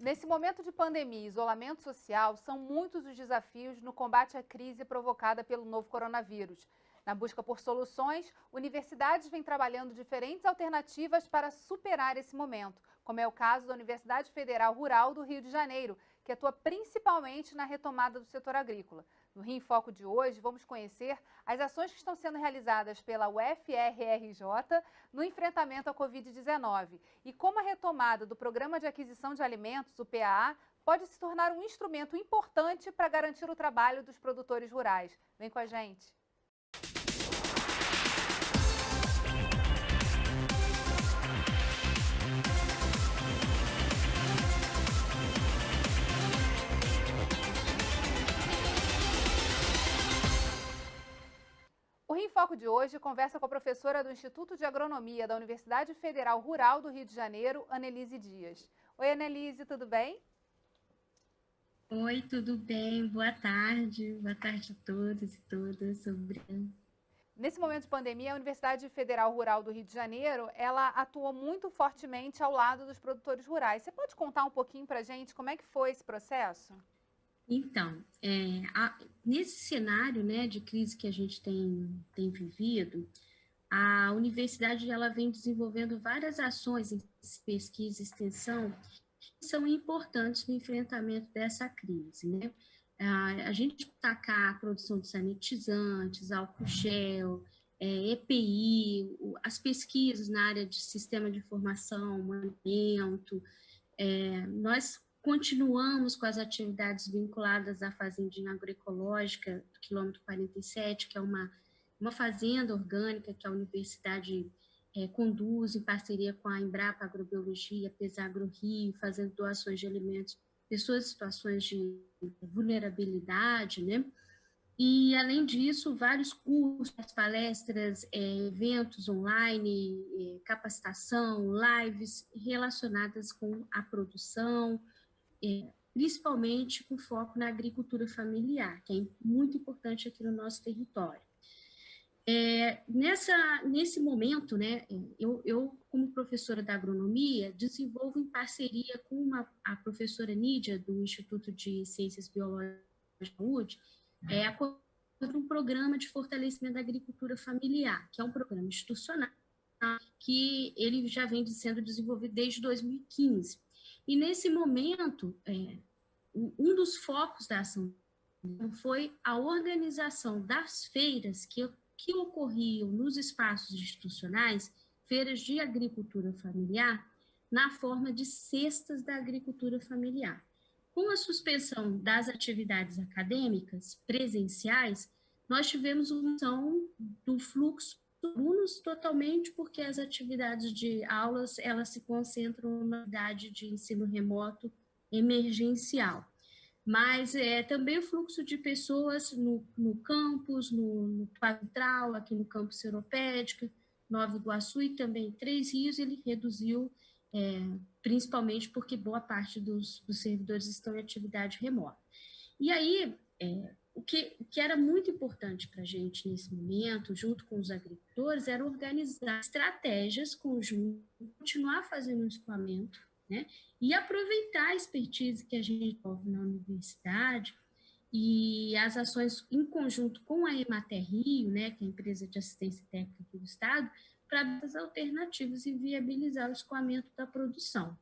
Nesse momento de pandemia e isolamento social, são muitos os desafios no combate à crise provocada pelo novo coronavírus. Na busca por soluções, universidades vêm trabalhando diferentes alternativas para superar esse momento, como é o caso da Universidade Federal Rural do Rio de Janeiro, que atua principalmente na retomada do setor agrícola. No Rio em Foco de hoje, vamos conhecer as ações que estão sendo realizadas pela UFRRJ no enfrentamento à Covid-19 e como a retomada do Programa de Aquisição de Alimentos, o PAA, pode se tornar um instrumento importante para garantir o trabalho dos produtores rurais. Vem com a gente! O Rio em Foco de hoje conversa com a professora do Instituto de Agronomia da Universidade Federal Rural do Rio de Janeiro, Anelise Dias. Oi, Anelise, tudo bem? Oi, tudo bem? Boa tarde. Boa tarde a todos e todas. Nesse momento de pandemia, a Universidade Federal Rural do Rio de Janeiro, ela atuou muito fortemente ao lado dos produtores rurais. Você pode contar um pouquinho para a gente como é que foi esse processo? Então, nesse cenário, né, de crise que a gente tem vivido, a universidade ela vem desenvolvendo várias ações em pesquisa e extensão que são importantes no enfrentamento dessa crise, né? A gente destacar a produção de sanitizantes, álcool gel, EPI, as pesquisas na área de sistema de informação, monitoramento. Nós continuamos com as atividades vinculadas à fazendinha agroecológica do quilômetro 47, que é uma fazenda orgânica que a universidade conduz em parceria com a Embrapa Agrobiologia, Pesagro Rio, fazendo doações de alimentos, pessoas em situações de vulnerabilidade, né? E, além disso, vários cursos, palestras, eventos online, capacitação, lives relacionadas com a produção, principalmente com foco na agricultura familiar, que é muito importante aqui no nosso território. Nesse momento, né, eu, como professora da agronomia, desenvolvo em parceria com a professora Nídia, do Instituto de Ciências Biológicas e Saúde, um programa de fortalecimento da agricultura familiar, que é um programa institucional que ele já vem sendo desenvolvido desde 2015. E nesse momento, um dos focos da ação foi a organização das feiras que ocorriam nos espaços institucionais, feiras de agricultura familiar, na forma de cestas da agricultura familiar. Com a suspensão das atividades acadêmicas presenciais, nós tivemos uma redução do fluxo de alunos totalmente porque as atividades de aulas elas se concentram na unidade de ensino remoto emergencial. Mas também o fluxo de pessoas no campus, no Pavitral, aqui no campus Seropédica, Nova Iguaçu e também Três Rios, ele reduziu, principalmente porque boa parte dos servidores estão em atividade remota. E aí, o que era muito importante para a gente nesse momento, junto com os agricultores, era organizar estratégias conjuntas, continuar fazendo um escoamento, né, e aproveitar a expertise que a gente desenvolve na universidade e as ações em conjunto com a Emater Rio, né, que é a empresa de assistência técnica do Estado, para as alternativas e viabilizar o escoamento da produção.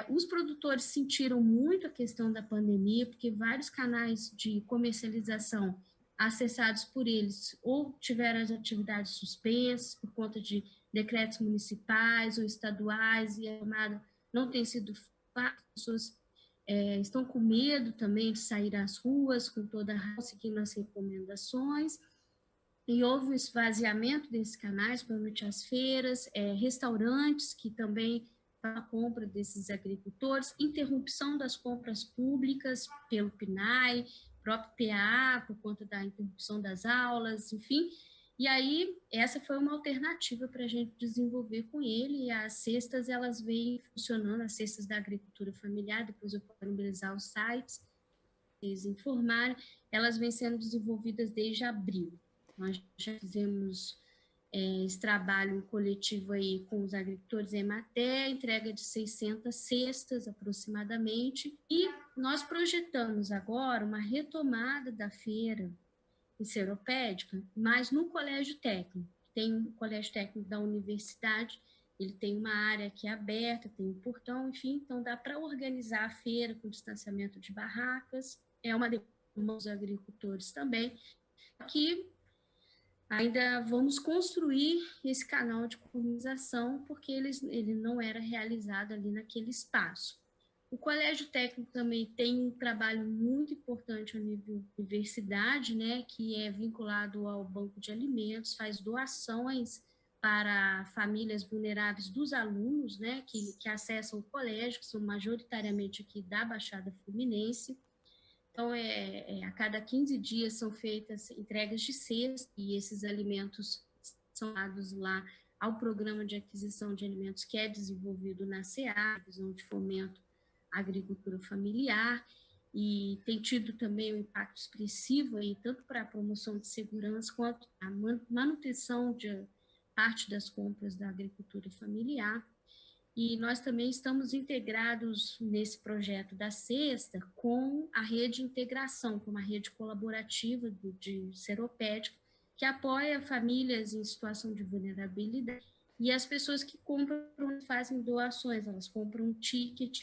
Os produtores sentiram muito a questão da pandemia, porque vários canais de comercialização acessados por eles ou tiveram as atividades suspensas por conta de decretos municipais ou estaduais e a tomada não tem sido fácil, as pessoas estão com medo também de sair às ruas, com toda a seguindo as recomendações, e houve um esvaziamento desses canais, provavelmente as feiras, restaurantes que também a compra desses agricultores, interrupção das compras públicas pelo PNAE, próprio PAA, por conta da interrupção das aulas, enfim. E aí, essa foi uma alternativa para a gente desenvolver com ele, e as cestas, elas vêm funcionando, as cestas da agricultura familiar, depois eu vou disponibilizar os sites, eles informarem, elas vêm sendo desenvolvidas desde abril. Nós já fizemos esse trabalho coletivo aí com os agricultores em Emater, entrega de 600 cestas aproximadamente, e nós projetamos agora uma retomada da feira enceropédica, mas no colégio técnico. Tem um colégio técnico da universidade, ele tem uma área que é aberta, tem um portão, enfim, então dá para organizar a feira com distanciamento de barracas, é uma demanda dos agricultores também, que ainda vamos construir esse canal de comunicação, porque ele não era realizado ali naquele espaço. O colégio técnico também tem um trabalho muito importante ao nível universidade, né, que é vinculado ao banco de alimentos, faz doações para famílias vulneráveis dos alunos, né, que acessam o colégio, que são majoritariamente aqui da Baixada Fluminense. Então, a cada 15 dias são feitas entregas de cesta e esses alimentos são dados lá ao programa de aquisição de alimentos que é desenvolvido na SEAG, Visão de Fomento à Agricultura Familiar, e tem tido também um impacto expressivo aí, tanto para a promoção de segurança quanto a manutenção de parte das compras da agricultura familiar. E nós também estamos integrados nesse projeto da Cesta com a rede de integração, com uma rede colaborativa de Seropédica, que apoia famílias em situação de vulnerabilidade. E as pessoas que compram fazem doações, elas compram um ticket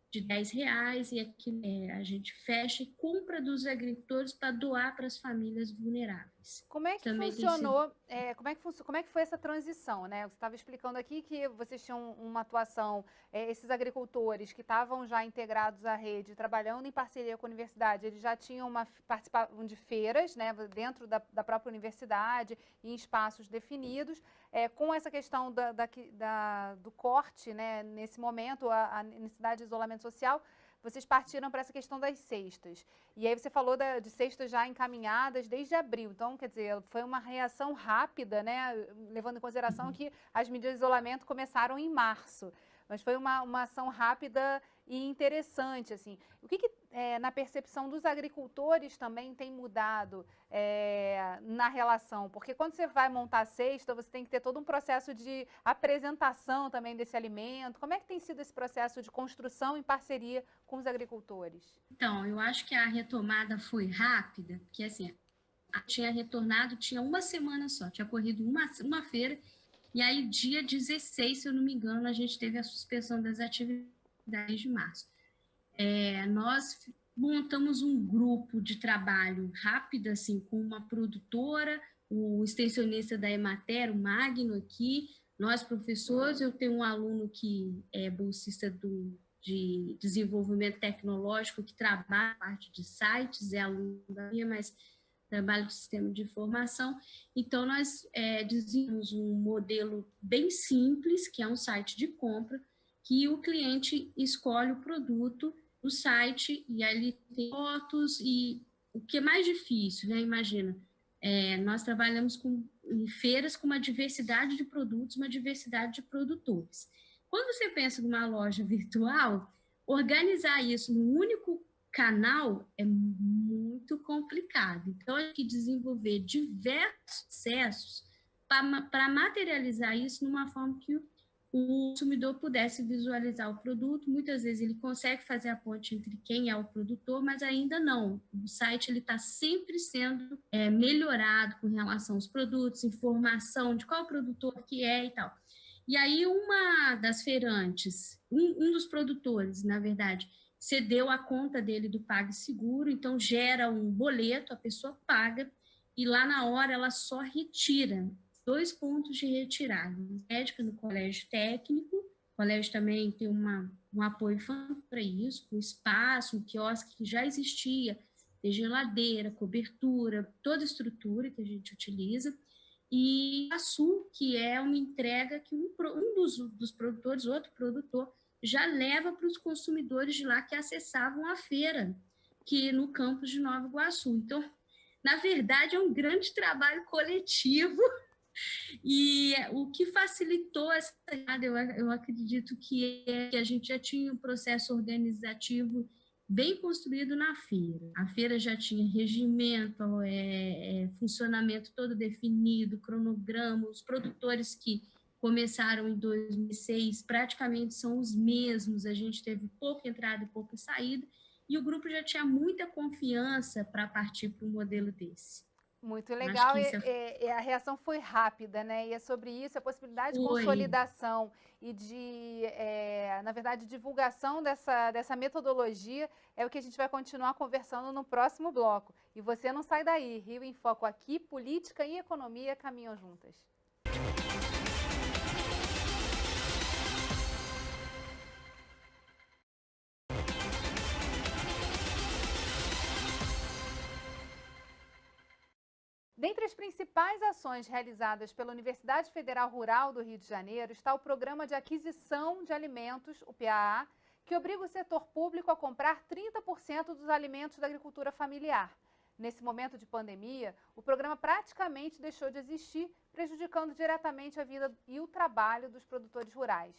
de R$10 e aqui a gente fecha e compra dos agricultores para doar para as famílias vulneráveis. Como é que também funcionou, como é que foi essa transição, né? Você estava explicando aqui que vocês tinham uma atuação, esses agricultores que estavam já integrados à rede, trabalhando em parceria com a universidade, eles já tinham participavam de feiras, né, dentro da própria universidade, em espaços definidos, com essa questão do corte, né, nesse momento, a necessidade de isolamento social, vocês partiram para essa questão das cestas. E aí você falou de cestas já encaminhadas desde abril. Então, quer dizer, foi uma reação rápida, né? Levando em consideração que as medidas de isolamento começaram em março. Mas foi uma ação rápida e interessante, assim. O que na percepção dos agricultores também tem mudado na relação? Porque quando você vai montar a cesta, você tem que ter todo um processo de apresentação também desse alimento. Como é que tem sido esse processo de construção em parceria com os agricultores? Então, eu acho que a retomada foi rápida, porque assim, tinha retornado, tinha uma semana só, tinha corrido uma feira, e aí dia 16, se eu não me engano, a gente teve a suspensão das atividades de março. Nós montamos um grupo de trabalho rápido, assim, com uma produtora, o extensionista da Emater, o Magno aqui, nós professores, eu tenho um aluno que é bolsista de desenvolvimento tecnológico, que trabalha na parte de sites, é aluno da minha, mas trabalha no sistema de informação. Então, nós desenvolvemos um modelo bem simples, que é um site de compra, que o cliente escolhe o produto no site, e aí tem fotos, e o que é mais difícil, né? Imagina, nós trabalhamos em feiras com uma diversidade de produtos, uma diversidade de produtores. Quando você pensa numa loja virtual, organizar isso num único canal é muito complicado. Então, tem que desenvolver diversos processos para materializar isso numa forma que o consumidor pudesse visualizar o produto. Muitas vezes ele consegue fazer a ponte entre quem é o produtor, mas ainda não. O site está sempre sendo melhorado com relação aos produtos, informação de qual produtor que é e tal. E aí uma das feirantes, um dos produtores, na verdade, cedeu a conta dele do PagSeguro, então gera um boleto, a pessoa paga, e lá na hora ela só retira 2 pontos de retirada. Médica no colégio técnico, o colégio também tem um apoio para isso, com espaço, um quiosque que já existia, tem geladeira, cobertura, toda a estrutura que a gente utiliza, e a Sul, que é uma entrega que um dos produtores, outro produtor, já leva para os consumidores de lá que acessavam a feira, que no campus de Nova Iguaçu. Então, na verdade, é um grande trabalho coletivo, e o que facilitou essa eu acredito que a gente já tinha um processo organizativo bem construído na feira. A feira já tinha regimento, funcionamento todo definido, cronograma, os produtores que começaram em 2006 praticamente são os mesmos, a gente teve pouca entrada e pouca saída, e o grupo já tinha muita confiança para partir para um modelo desse. Muito Acho legal, que isso e a reação foi rápida, né? E é sobre isso, a possibilidade de foi. consolidação e de, na verdade, divulgação dessa metodologia é o que a gente vai continuar conversando no próximo bloco. E você não sai daí, Rio em Foco aqui, política e economia caminham juntas. Dentre as principais ações realizadas pela Universidade Federal Rural do Rio de Janeiro está o Programa de Aquisição de Alimentos, o PAA, que obriga o setor público a comprar 30% dos alimentos da agricultura familiar. Nesse momento de pandemia, o programa praticamente deixou de existir, prejudicando diretamente a vida e o trabalho dos produtores rurais.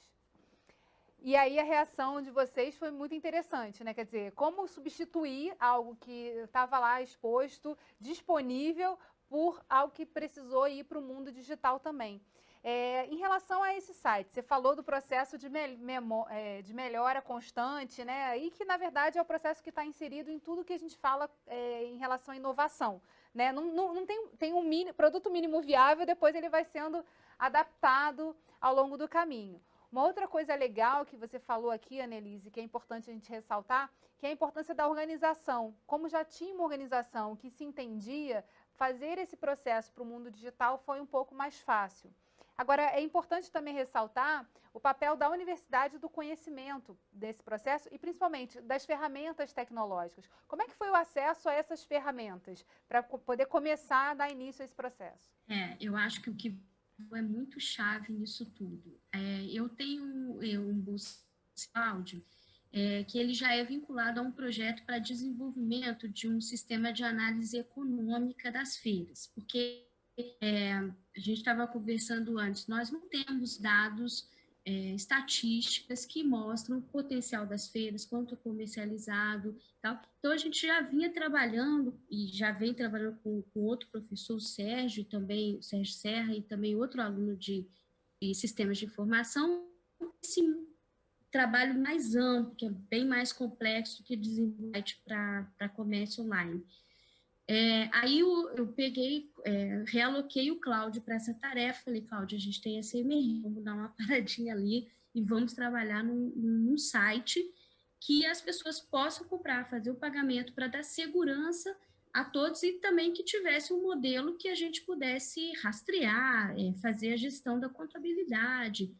E aí a reação de vocês foi muito interessante, né? Quer dizer, como substituir algo que estava lá exposto, disponível, por algo que precisou ir para o mundo digital também. Em relação a esse site, você falou do processo de melhora constante, né? E que, na verdade, é o processo que está inserido em tudo que a gente fala em relação à inovação. Né? Não tem um produto mínimo viável, depois ele vai sendo adaptado ao longo do caminho. Uma outra coisa legal que você falou aqui, Annelise, que é importante a gente ressaltar, que é a importância da organização. Como já tinha uma organização que se entendia, fazer esse processo para o mundo digital foi um pouco mais fácil. Agora, é importante também ressaltar o papel da universidade do conhecimento desse processo e, principalmente, das ferramentas tecnológicas. Como é que foi o acesso a essas ferramentas para poder começar a dar início a esse processo? Eu acho que o que é muito chave nisso tudo. Eu tenho um bolsa áudio que ele já é vinculado a um projeto para desenvolvimento de um sistema de análise econômica das feiras, porque a gente estava conversando antes, nós não temos dados estatísticas que mostram o potencial das feiras, quanto é comercializado, tal. Então a gente já vinha trabalhando e já vem trabalhando com outro professor, o Sérgio Serra, e também outro aluno de sistemas de informação, esse trabalho mais amplo, que é bem mais complexo do que desenvolvimento para comércio online. Aí eu peguei, realoquei o Cláudio para essa tarefa, falei, Cláudio, a gente tem essa emergência, vamos dar uma paradinha ali e vamos trabalhar num site que as pessoas possam comprar, fazer o pagamento para dar segurança a todos e também que tivesse um modelo que a gente pudesse rastrear, fazer a gestão da contabilidade,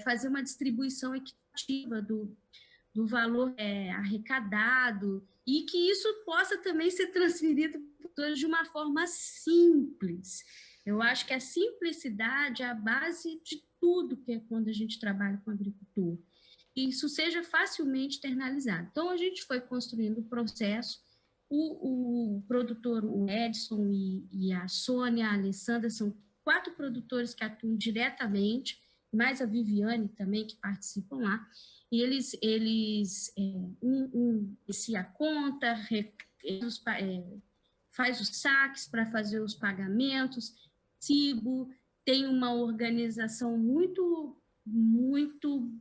fazer uma distribuição equitativa do valor arrecadado, e que isso possa também ser transferido de uma forma simples. Eu acho que a simplicidade é a base de tudo que é quando a gente trabalha com agricultor. E isso seja facilmente internalizado. Então, a gente foi construindo o processo, o produtor, o Edson e a Sônia, a Alessandra, são 4 produtores que atuam diretamente, mais a Viviane também, que participam lá, e eles inicia a conta, faz os saques para fazer os pagamentos, Cibo, tem uma organização muito, muito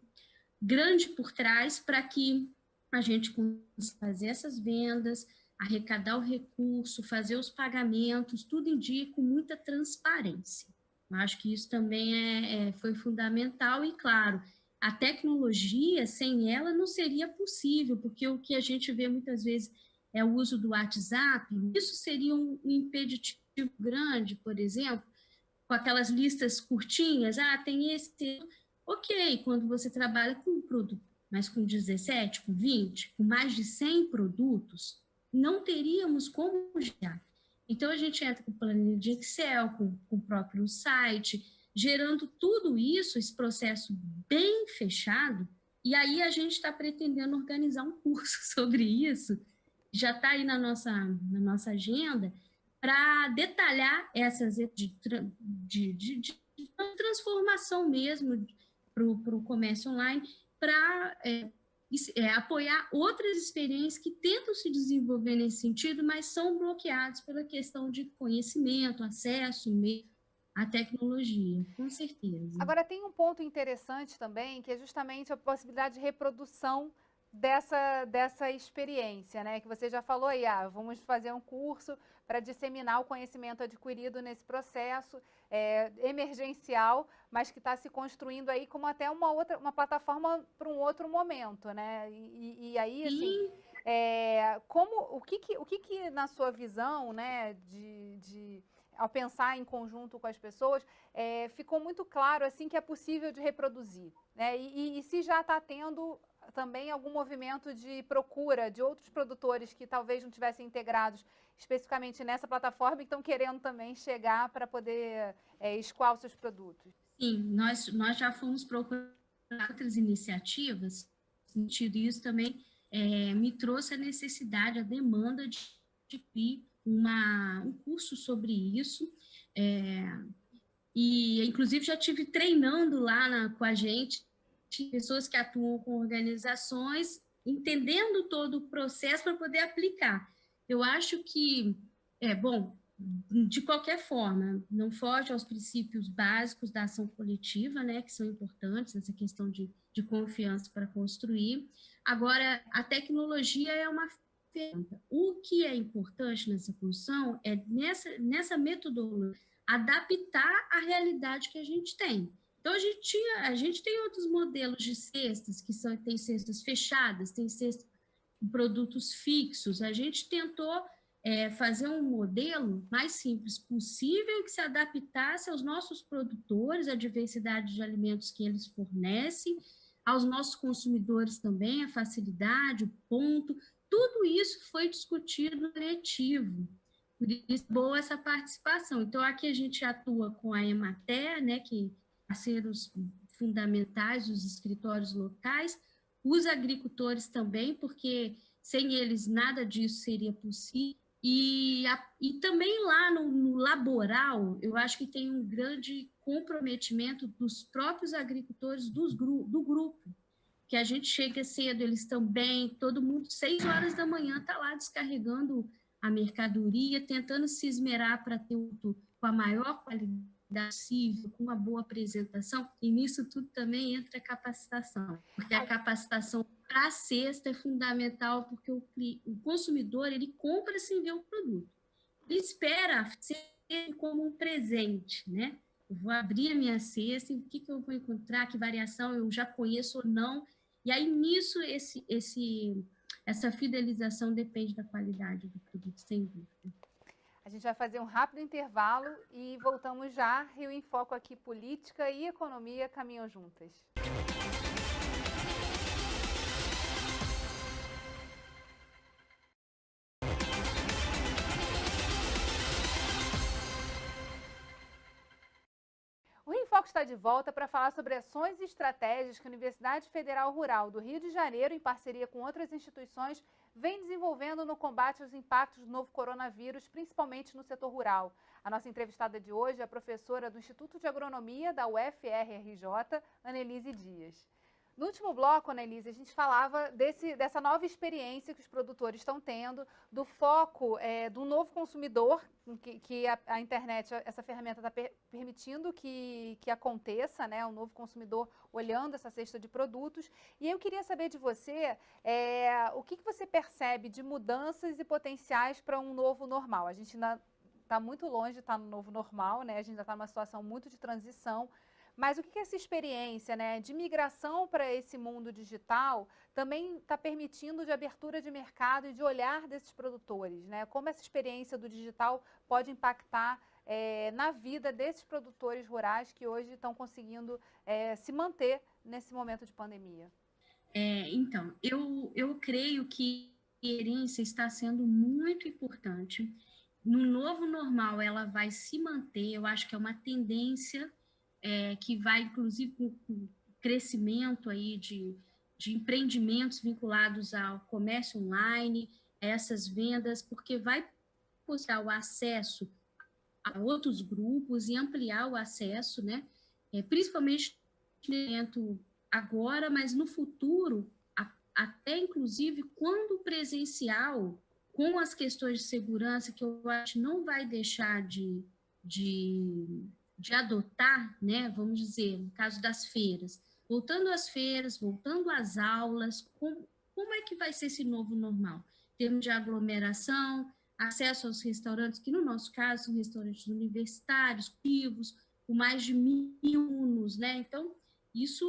grande por trás para que a gente consiga fazer essas vendas, arrecadar o recurso, fazer os pagamentos, tudo em dia com muita transparência. Eu acho que isso também foi fundamental e, claro, a tecnologia, sem ela, não seria possível, porque o que a gente vê muitas vezes é o uso do WhatsApp, isso seria um impeditivo grande, por exemplo, com aquelas listas curtinhas, tem esse... Ok, quando você trabalha com um produto, mas com 17, com 20, com mais de 100 produtos, não teríamos como gerar. Então, a gente entra com planilha de Excel, com o próprio site, gerando tudo isso, esse processo bem fechado, e aí a gente está pretendendo organizar um curso sobre isso, já está aí na nossa agenda, para detalhar essas de transformação mesmo para o comércio online, para apoiar outras experiências que tentam se desenvolver nesse sentido, mas são bloqueados pela questão de conhecimento, acesso, meio à tecnologia, com certeza. Agora, tem um ponto interessante também, que é justamente a possibilidade de reprodução dessa experiência, né? Que você já falou aí, vamos fazer um curso para disseminar o conhecimento adquirido nesse processo emergencial, mas que está se construindo aí como até uma plataforma para um outro momento, né? E aí, assim, o que na sua visão, né, ao pensar em conjunto com as pessoas, ficou muito claro assim que é possível de reproduzir, né? E se já está tendo também algum movimento de procura de outros produtores que talvez não tivessem integrados especificamente nessa plataforma e estão querendo também chegar para poder escoar os seus produtos. Sim, nós já fomos procurar outras iniciativas, no sentido isso também me trouxe a necessidade, a demanda de um curso sobre isso, e inclusive já tive treinando lá com a gente, pessoas que atuam com organizações, entendendo todo o processo para poder aplicar. Eu acho que, bom, de qualquer forma, não foge aos princípios básicos da ação coletiva, né, que são importantes, essa questão de confiança para construir. Agora, a tecnologia é uma ferramenta. O que é importante nessa função é, nessa metodologia, adaptar a realidade que a gente tem. Então, a gente tem outros modelos de cestas, tem cestas fechadas, tem cestas com produtos fixos. A gente tentou fazer um modelo mais simples possível, que se adaptasse aos nossos produtores, à diversidade de alimentos que eles fornecem, aos nossos consumidores também, a facilidade, o ponto. Tudo isso foi discutido no coletivo. Por isso, boa essa participação. Então, aqui a gente atua com a Emater, né, que parceiros fundamentais, os escritórios locais, os agricultores também, porque sem eles nada disso seria possível. E também lá no laboral, eu acho que tem um grande comprometimento dos próprios agricultores do grupo, que a gente chega cedo, eles estão bem, todo mundo, 6 horas da manhã, está lá descarregando a mercadoria, tentando se esmerar para ter com a maior qualidade possível, com uma boa apresentação, e nisso tudo também entra a capacitação, porque a capacitação para a cesta é fundamental, porque o consumidor, ele compra sem ver o produto, ele espera ser como um presente, né? Eu vou abrir a minha cesta, e o que eu vou encontrar, que variação eu já conheço ou não, e aí nisso essa fidelização depende da qualidade do produto, sem dúvida. A gente vai fazer um rápido intervalo e voltamos já. Rio em Foco aqui, política e economia caminham juntas. O Rio em Foco está de volta para falar sobre ações e estratégias que a Universidade Federal Rural do Rio de Janeiro, em parceria com outras instituições, vem desenvolvendo no combate aos impactos do novo coronavírus, principalmente no setor rural. A nossa entrevistada de hoje é a professora do Instituto de Agronomia da UFRJ, Annelise Dias. No último bloco, Annelise, a gente falava dessa nova experiência que os produtores estão tendo, do foco do novo consumidor, que a internet, essa ferramenta está permitindo que aconteça, né? O novo consumidor olhando essa cesta de produtos. E eu queria saber de você o que você percebe de mudanças e potenciais para um novo normal. A gente ainda está muito longe de estar no novo normal, né? A gente ainda está numa situação muito de transição. Mas o que essa experiência, né, de migração para esse mundo digital também está permitindo de abertura de mercado e de olhar desses produtores, né? Como essa experiência do digital pode impactar na vida desses produtores rurais que hoje estão conseguindo se manter nesse momento de pandemia? Então, eu creio que a experiência está sendo muito importante. No novo normal, ela vai se manter, eu acho que é uma tendência que vai, inclusive, com o crescimento aí de empreendimentos vinculados ao comércio online, essas vendas, porque vai possibilitar o acesso a outros grupos e ampliar o acesso, né? Principalmente no momento agora, mas no futuro, até inclusive quando presencial, com as questões de segurança, que eu acho que não vai deixar de adotar, né, vamos dizer, no caso das feiras, voltando às feiras, voltando às aulas, como é que vai ser esse novo normal? Em termos de aglomeração, acesso aos restaurantes, que no nosso caso são restaurantes universitários, vivos, com mais de 1.000 alunos, né? Então, isso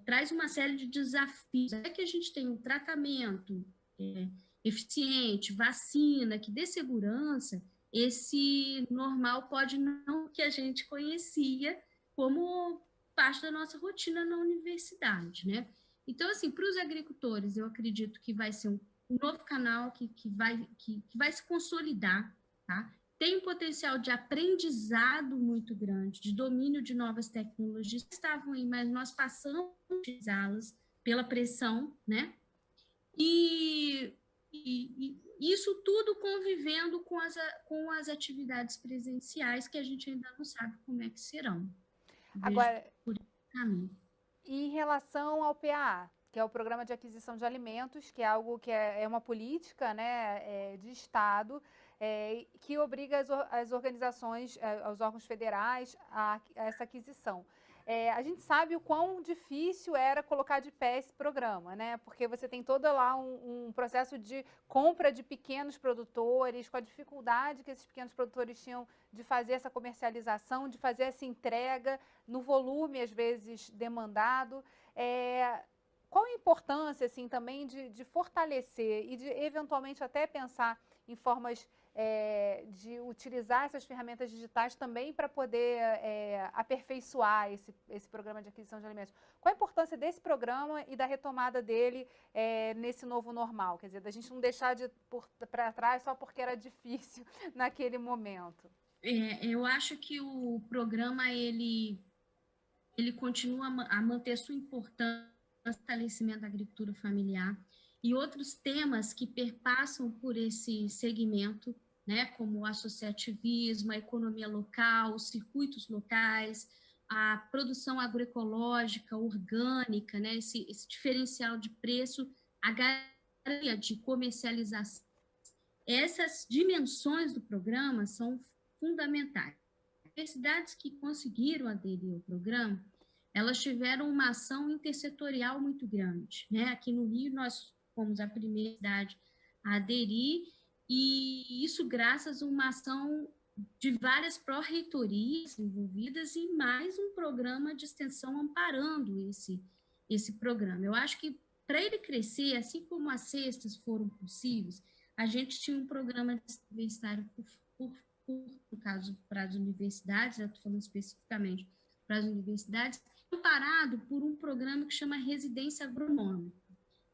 traz uma série de desafios. É que a gente tem um tratamento eficiente, vacina, que dê segurança, esse normal pode não que a gente conhecia como parte da nossa rotina na universidade, né? Então, assim, para os agricultores, eu acredito que vai ser um novo canal que vai se consolidar, tá? Tem um potencial de aprendizado muito grande, de domínio de novas tecnologias que estavam aí, mas nós passamos a utilizá-las pela pressão, né? E isso tudo convivendo com as atividades presenciais, que a gente ainda não sabe como é que serão. Vejo Agora, por esse caminho. em relação ao PAA, que é o Programa de Aquisição de Alimentos, que é algo que é uma política, né, de Estado, que obriga as organizações, aos órgãos federais a essa aquisição. A gente sabe o quão difícil era colocar de pé esse programa, né? Porque você tem todo lá um processo de compra de pequenos produtores, com a dificuldade que esses pequenos produtores tinham de fazer essa comercialização, de fazer essa entrega no volume, às vezes, demandado. Qual a importância, assim, também de fortalecer e de, eventualmente, até pensar em formas de utilizar essas ferramentas digitais também para poder aperfeiçoar esse programa de aquisição de alimentos? Qual a importância desse programa e da retomada dele nesse novo normal? Quer dizer, da gente não deixar de para trás só porque era difícil naquele momento. Eu acho que o programa ele continua a manter sua importância no fortalecimento da agricultura familiar e outros temas que perpassam por esse segmento, né, como o associativismo, a economia local, os circuitos locais, a produção agroecológica, orgânica, né, esse diferencial de preço, a garantia de comercialização. Essas dimensões do programa são fundamentais. Universidades que conseguiram aderir ao programa, elas tiveram uma ação intersetorial muito grande, né? Aqui no Rio, nós fomos a primeira cidade a aderir, e isso graças a uma ação de várias pró-reitorias envolvidas e mais um programa de extensão amparando esse programa. Eu acho que para ele crescer, assim como as cestas foram possíveis, a gente tinha um programa universitário no caso, para as universidades, eu estou falando especificamente para as universidades, amparado por um programa que chama Residência Agronômica.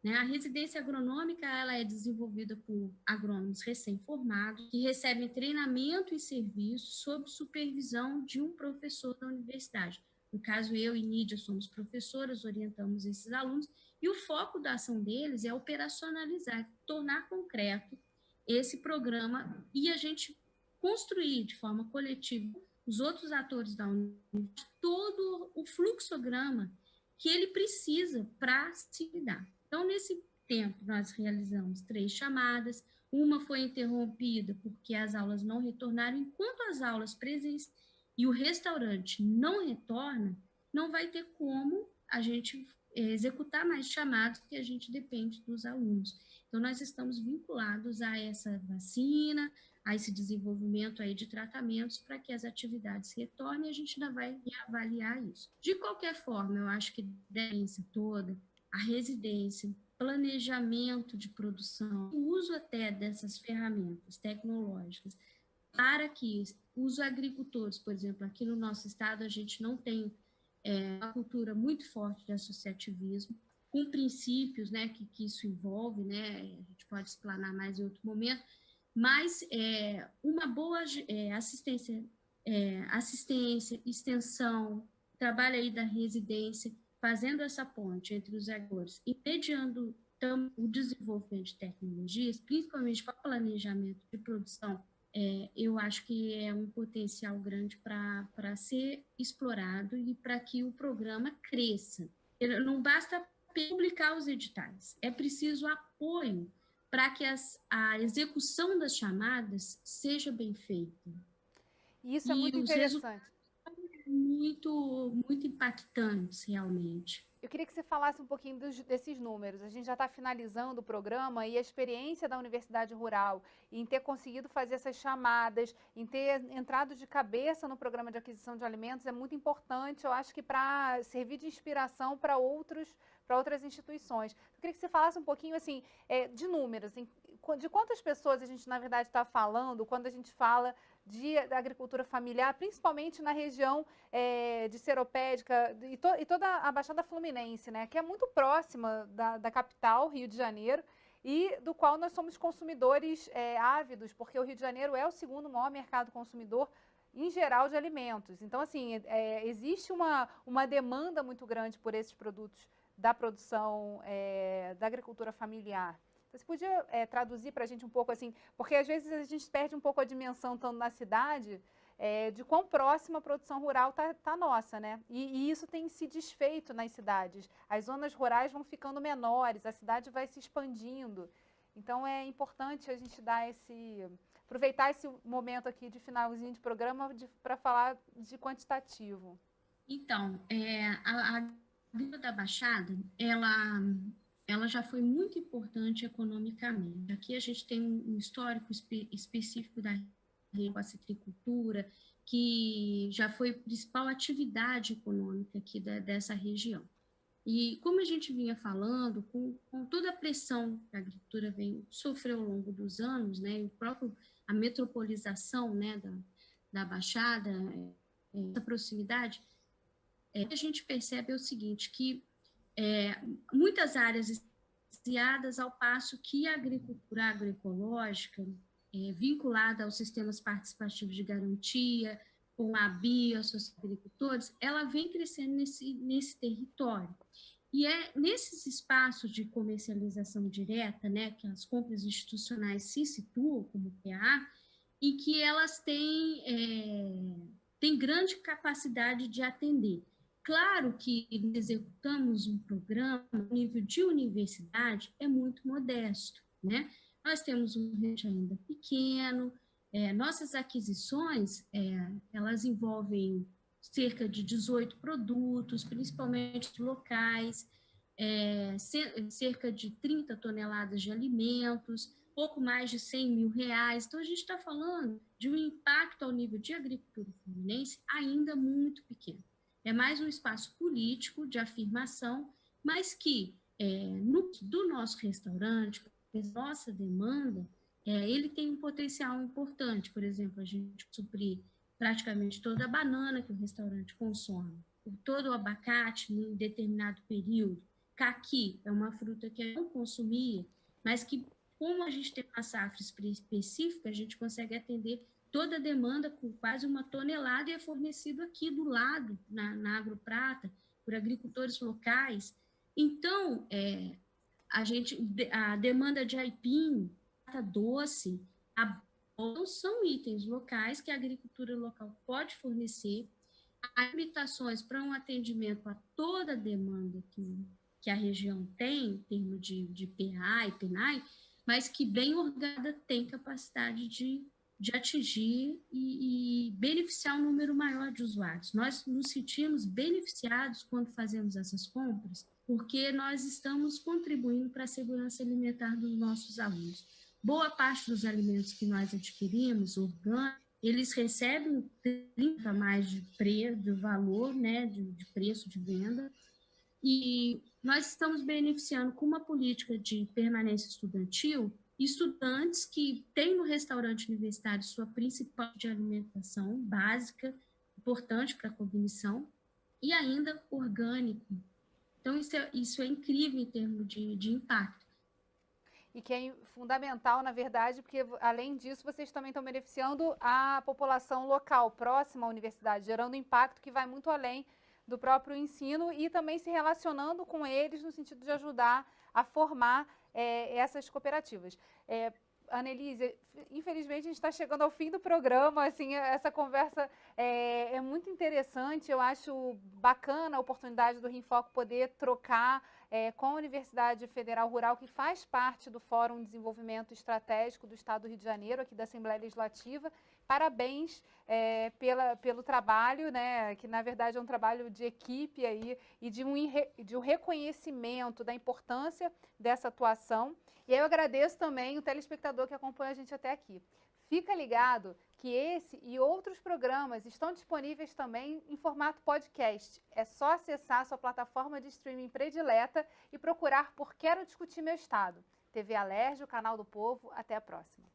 Né? A residência agronômica ela é desenvolvida por agrônomos recém-formados que recebem treinamento e serviço sob supervisão de um professor da universidade. No caso, eu e Nídia somos professoras, orientamos esses alunos, e o foco da ação deles é operacionalizar, tornar concreto esse programa e a gente construir de forma coletiva os outros atores da universidade todo o fluxograma que ele precisa para se lidar. Então, nesse tempo, nós realizamos 3 chamadas, uma foi interrompida porque as aulas não retornaram, enquanto as aulas presenciais e o restaurante não retorna, não vai ter como a gente executar mais chamados, porque a gente depende dos alunos. Então, nós estamos vinculados a essa vacina, a esse desenvolvimento aí de tratamentos para que as atividades retornem, e a gente ainda vai reavaliar isso. De qualquer forma, eu acho que dessa toda, a residência, planejamento de produção, o uso até dessas ferramentas tecnológicas para que os agricultores, por exemplo, aqui no nosso estado a gente não tem uma cultura muito forte de associativismo, com princípios, né, que isso envolve, né, a gente pode explanar mais em outro momento, mas uma boa assistência, extensão, trabalho aí da residência, fazendo essa ponte entre os agricultores e mediando o desenvolvimento de tecnologias, principalmente para planejamento de produção, eu acho que é um potencial grande para ser explorado e para que o programa cresça. Não basta publicar os editais, é preciso apoio para que a execução das chamadas seja bem feita. E isso é muito interessante. Muito impactantes, realmente. Eu queria que você falasse um pouquinho desses números. A gente já está finalizando o programa e a experiência da Universidade Rural em ter conseguido fazer essas chamadas, em ter entrado de cabeça no programa de aquisição de alimentos é muito importante, eu acho que para servir de inspiração para outras instituições. Eu queria que você falasse um pouquinho assim, de números, de quantas pessoas a gente, na verdade, está falando quando a gente fala da agricultura familiar, principalmente na região de Seropédica e toda a Baixada Fluminense, né, que é muito próxima da capital, Rio de Janeiro, e do qual nós somos consumidores ávidos, porque o Rio de Janeiro é o segundo maior mercado consumidor em geral de alimentos. Então, assim, existe uma demanda muito grande por esses produtos da produção da agricultura familiar. Você podia traduzir para a gente um pouco assim, porque às vezes a gente perde um pouco a dimensão, estando na cidade, de quão próxima a produção rural tá nossa, né? E isso tem se desfeito nas cidades. As zonas rurais vão ficando menores, a cidade vai se expandindo. Então é importante a gente aproveitar esse momento aqui de finalzinho de programa para falar de quantitativo. Então, a agricultura da Baixada, ela já foi muito importante economicamente. Aqui a gente tem um histórico específico da citricultura, que já foi a principal atividade econômica aqui dessa região. E como a gente vinha falando, com toda a pressão que a agricultura sofreu ao longo dos anos, né, a metropolização, né, da Baixada, essa proximidade, a gente percebe o seguinte, que muitas áreas esvaziadas, ao passo que a agricultura agroecológica, vinculada aos sistemas participativos de garantia, com a BIA, Associação de Agricultores, ela vem crescendo nesse território. E é nesses espaços de comercialização direta, né, que as compras institucionais se situam como PA, e que elas têm grande capacidade de atender. Claro que executamos um programa, o nível de universidade é muito modesto, né? Nós temos um range ainda pequeno, nossas aquisições, elas envolvem cerca de 18 produtos, principalmente locais, cerca de 30 toneladas de alimentos, pouco mais de R$100 mil. Então, a gente está falando de um impacto ao nível de agricultura fluminense ainda muito pequeno. É mais um espaço político de afirmação, mas que, do nosso restaurante, nossa demanda, ele tem um potencial importante. Por exemplo, a gente suprir praticamente toda a banana que o restaurante consome, todo o abacate em determinado período. Caqui é uma fruta que eu não consumia, mas que, como a gente tem uma safra específica, a gente consegue atender toda a demanda com quase 1 tonelada e é fornecido aqui do lado, na Agroprata, por agricultores locais. Então, a demanda de aipim, batata doce, não são itens locais que a agricultura local pode fornecer. Há limitações para um atendimento a toda a demanda que a região tem, em termos de PA e PNAE, mas que, bem organizada, tem capacidade de atingir e beneficiar um número maior de usuários. Nós nos sentimos beneficiados quando fazemos essas compras, porque nós estamos contribuindo para a segurança alimentar dos nossos alunos. Boa parte dos alimentos que nós adquirimos, orgânicos, eles recebem 30 a mais de valor, né, de preço de venda, e nós estamos beneficiando com uma política de permanência estudantil estudantes que têm no restaurante universitário sua principal de alimentação básica, importante para a cognição, e ainda orgânico. Então, isso é incrível em termos de impacto. E que é fundamental, na verdade, porque, além disso, vocês também estão beneficiando a população local, próxima à universidade, gerando impacto que vai muito além do próprio ensino e também se relacionando com eles no sentido de ajudar a formar essas cooperativas. Annelise, infelizmente a gente está chegando ao fim do programa, assim, essa conversa é muito interessante, eu acho bacana a oportunidade do Rinfoco poder trocar com a Universidade Federal Rural, que faz parte do Fórum de Desenvolvimento Estratégico do Estado do Rio de Janeiro, aqui da Assembleia Legislativa. Parabéns pelo trabalho, né, que na verdade é um trabalho de equipe aí, e de um reconhecimento da importância dessa atuação. E aí eu agradeço também o telespectador que acompanha a gente até aqui. Fica ligado que esse e outros programas estão disponíveis também em formato podcast. É só acessar a sua plataforma de streaming predileta e procurar por Quero Discutir Meu Estado. TV Alerj, o canal do povo. Até a próxima.